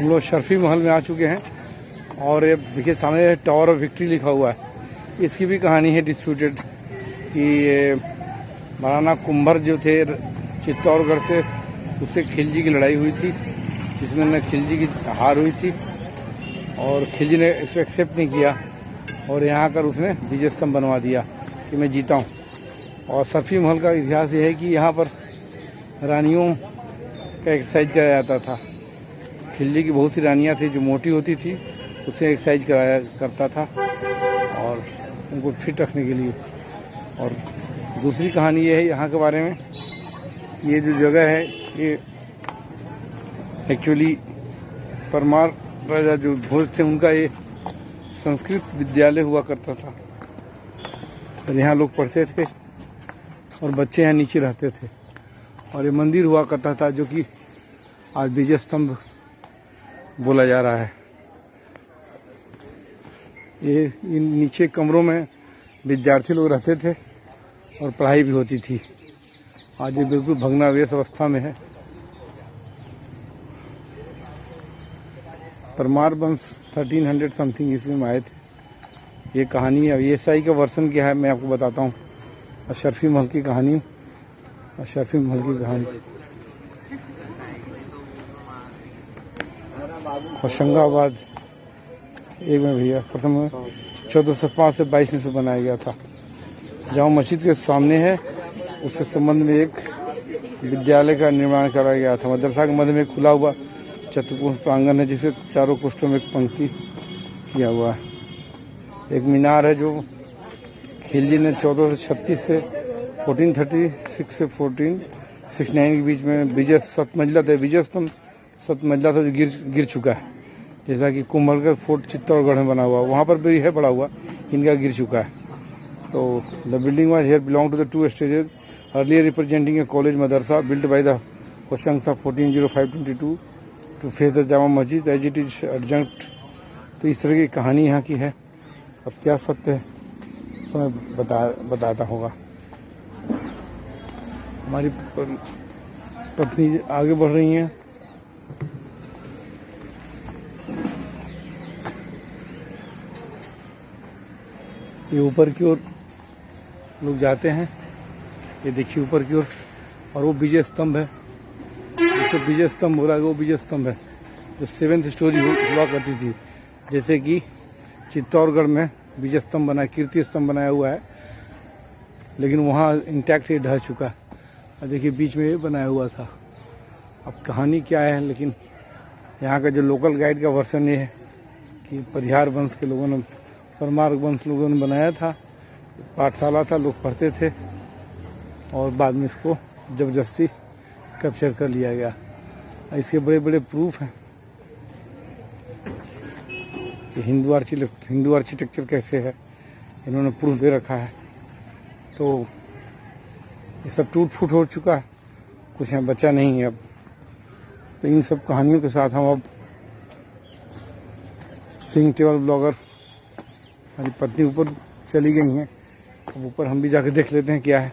हम लोग शर्फी महल में आ चुके हैं और ये देखिए सामने टावर ऑफ विक्ट्री लिखा हुआ है। इसकी भी कहानी है डिस्प्यूटेड कि ये महाराणा कुंभर जो थे चित्तौड़गढ़ से, उससे खिलजी की लड़ाई हुई थी जिसमें न खिलजी की हार हुई थी और खिलजी ने इसे एक्सेप्ट नहीं किया और यहाँ आकर उसने विजय स्तंभ बनवा दिया कि मैं जीता हूँ। और शर्फी महल का इतिहास ये है कि यहाँ पर रानियों का एक्सरसाइज कराया जाता था। खिलजी की बहुत सी रानियाँ थी जो मोटी होती थी, उससे एक्सरसाइज कराया करता था और उनको फिट रखने के लिए। और दूसरी कहानी ये है यहाँ के बारे में, ये जो जगह है ये एक्चुअली परमार राजा जो भोज थे उनका ये संस्कृत विद्यालय हुआ करता था और यहाँ लोग पढ़ते थे और बच्चे यहाँ नीचे रहते थे। और ये मंदिर हुआ करता था जो कि आज विजय स्तंभ बोला जा रहा है। ये इन नीचे कमरों में विद्यार्थी लोग रहते थे और पढ़ाई भी होती थी। आज ये बिल्कुल भग्नावशेष अवस्था में है। परमार वंश 1300 समथिंग ईस्वी में आए थे। ये कहानी है। ये ईसाई का वर्षन क्या है मैं आपको बताता हूँ। शर्फी महल की कहानी, शर्फी महल की कहानी। होशंगाबाद एक में भैया प्रथम 1405 से 22 में बनाया गया था। जहाँ मस्जिद के सामने है उससे संबंध में एक विद्यालय का निर्माण कराया गया था। मदरसा के मध्य में खुला हुआ चतुर्कोण प्रांगण है जिसे चारों कोष्ठों में एक पंक्ति किया हुआ है। एक मीनार है जो खिलजी ने 1436 से 1436 से 1469 के बीच में विजय सतमंजिला था। विजय स्तंभ सतमंजिला था जो गिर चुका है। जैसा कि कुंभलगढ़ फोर्ट चित्तौड़गढ़ में बना हुआ, वहाँ पर भी है बड़ा हुआ, इनका गिर चुका है। तो the building was here belong to the 2 stages earlier representing a college madrasa built by the Hoshanga 1405-22 to face the Jama Masjid as it is adjunct. तो इस तरह की कहानी यहाँ की है। अब क्या सत्य है समय बताता होगा। हमारी पत्नी आगे बढ़ रही हैं। ये ऊपर की ओर लोग जाते हैं। ये देखिए ऊपर की ओर, और वो विजय स्तंभ है। जिसको विजय स्तंभ बोला गया वो विजय स्तंभ है जो 7th स्टोरी हुआ करती थी। जैसे कि चित्तौड़गढ़ में विजय स्तंभ बना, कीर्ति स्तंभ बनाया हुआ है, लेकिन वहाँ इंटैक्ट ढह चुका है। और देखिए बीच में ये बनाया हुआ था। अब कहानी क्या है, लेकिन यहाँ का जो लोकल गाइड का वर्षन ये है कि परिहार वंश के लोगों ने, परमार वंश लोगों ने बनाया था। पाठशाला था, लोग पढ़ते थे और बाद में इसको जबरदस्ती कैप्चर कर लिया गया। इसके बड़े बड़े प्रूफ हैं कि हिंदू आर्किटेक्चर कैसे है, इन्होंने प्रूफ दे रखा है। तो ये सब टूट फूट हो चुका है, कुछ यहाँ बचा नहीं है अब। तो इन सब कहानियों के साथ हम अब सिंह टेबल ब्लॉगर, हमारी पत्नी ऊपर चली गई हैं। अब ऊपर हम भी जाके देख लेते हैं क्या है।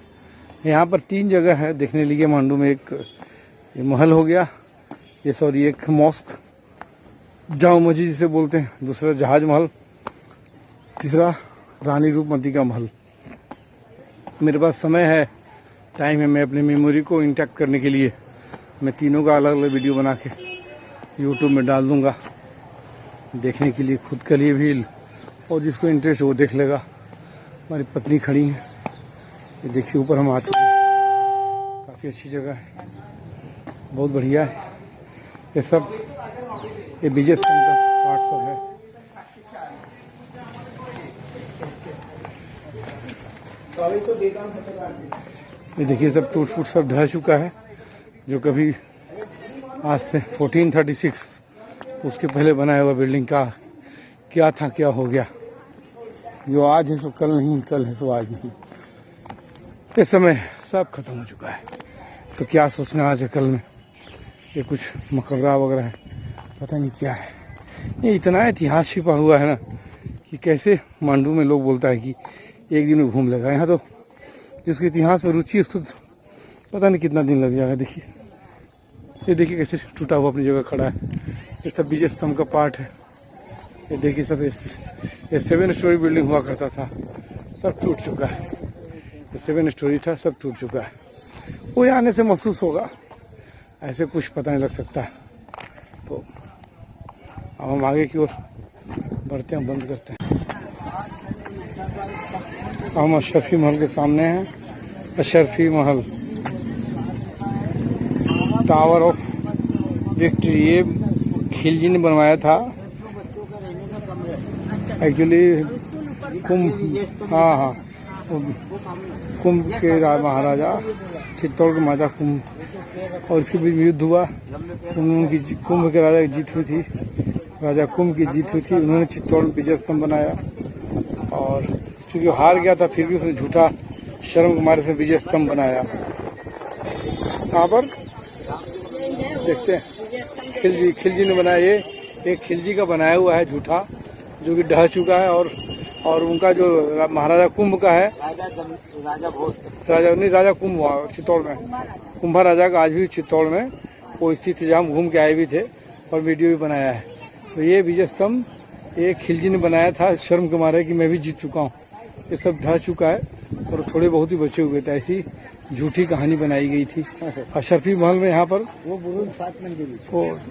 यहाँ पर 3 जगह है देखने लिए मांडू में। एक ये महल हो गया, ये सॉरी एक मॉस्क जामा मस्जिद जिसे बोलते हैं, दूसरा जहाज महल, तीसरा रानी रूपमती का महल। मेरे पास समय है, टाइम है, मैं अपनी मेमोरी को इंटैक्ट करने के लिए मैं तीनों का अलग अलग वीडियो बना के यूट्यूब में डाल दूँगा, देखने के लिए खुद के लिए भी, और जिसको इंटरेस्ट वो देख लेगा। हमारी पत्नी खड़ी है, ये देखिए ऊपर हम आ चुके हैं। काफ़ी अच्छी जगह है, बहुत बढ़िया है। ये सब ये विजय स्तंभ का पार्ट सब है। ये देखिए सब टूट फूट सब ढह चुका है, जो कभी आज से 1436 उसके पहले बनाया हुआ बिल्डिंग का क्या था, क्या हो गया। जो आज है सो कल नहीं, कल है सो आज नहीं। इस समय सब खत्म हो चुका है। तो क्या सोचना आज है कल में। ये कुछ मकबरा वगैरह है, पता नहीं क्या है। ये इतना इतिहास छिपा हुआ है ना कि कैसे मांडू में लोग बोलता है कि एक दिन में घूम लेगा। यहाँ तो जिसके इतिहास में रुचि है उसको पता नहीं कितना दिन लग जाएगा। देखिए ये देखिए कैसे टूटा हुआ अपनी जगह खड़ा है। ये सब विजय स्तंभ का पार्ट है। ये देखिए सब ये 7 स्टोरी बिल्डिंग हुआ करता था, सब टूट चुका है। ये 7 स्टोरी था, सब टूट चुका है। वो आने से महसूस होगा, ऐसे कुछ पता नहीं लग सकता। तो अब हम आगे की ओर बढ़ते हैं, बंद करते हैं। हम अशरफी महल के सामने हैं। अशरफी महल, टावर ऑफ विक्ट्री, ये खिलजी ने बनवाया था एक्चुअली। कुंभ, हाँ, कुंभ के महाराजा चित्तौड़ के महाराजा कुंभ, और इसके बीच युद्ध हुआ। उनकी कुंभ के राजा की जीत हुई थी, राजा कुंभ की जीत हुई थी। उन्होंने चित्तौड़ में विजय स्तंभ बनाया, और चूंकि हार गया था फिर भी उसने झूठा शर्म के मारे से विजय स्तंभ बनाया। यहाँ पर देखते हैं खिलजी ने बनाया। ये एक खिलजी का बनाया हुआ है झूठा, जो कि ढह चुका है। और उनका जो महाराजा कुंभ का है, राजा कुंभ हुआ चित्तौड़ में। कुंभा राजा का आज भी चित्तौड़ में वो स्थित है, जहाँ हम घूम के आए भी थे और वीडियो भी बनाया है। तो ये विजय स्तंभ एक खिलजी ने बनाया था शर्म के मारे कि मैं भी जीत चुका हूँ। ये सब ढह चुका है और थोड़े बहुत ही बचे हुए थे। ऐसी झूठी कहानी बनाई गई थी। अशरफी महल में यहाँ पर वो बुर्ज 7 मंजिली,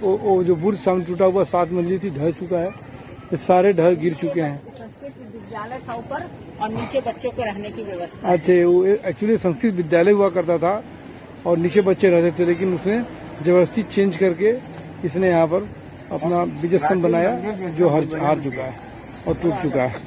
वो जो बुर्ज सामने टूटा हुआ 7 मंजिली थी, ढह चुका है। ये सारे ढह गिर चुके हैं। विद्यालय था ऊपर और नीचे बच्चों के रहने की व्यवस्था। अच्छा, वो एक्चुअली संस्कृत विद्यालय हुआ करता था और नीचे बच्चे रहते थे, लेकिन उसने जबरदस्ती चेंज करके इसने यहाँ पर अपना विजय स्तंभ बनाया, जो हार चुका है और टूट चुका है।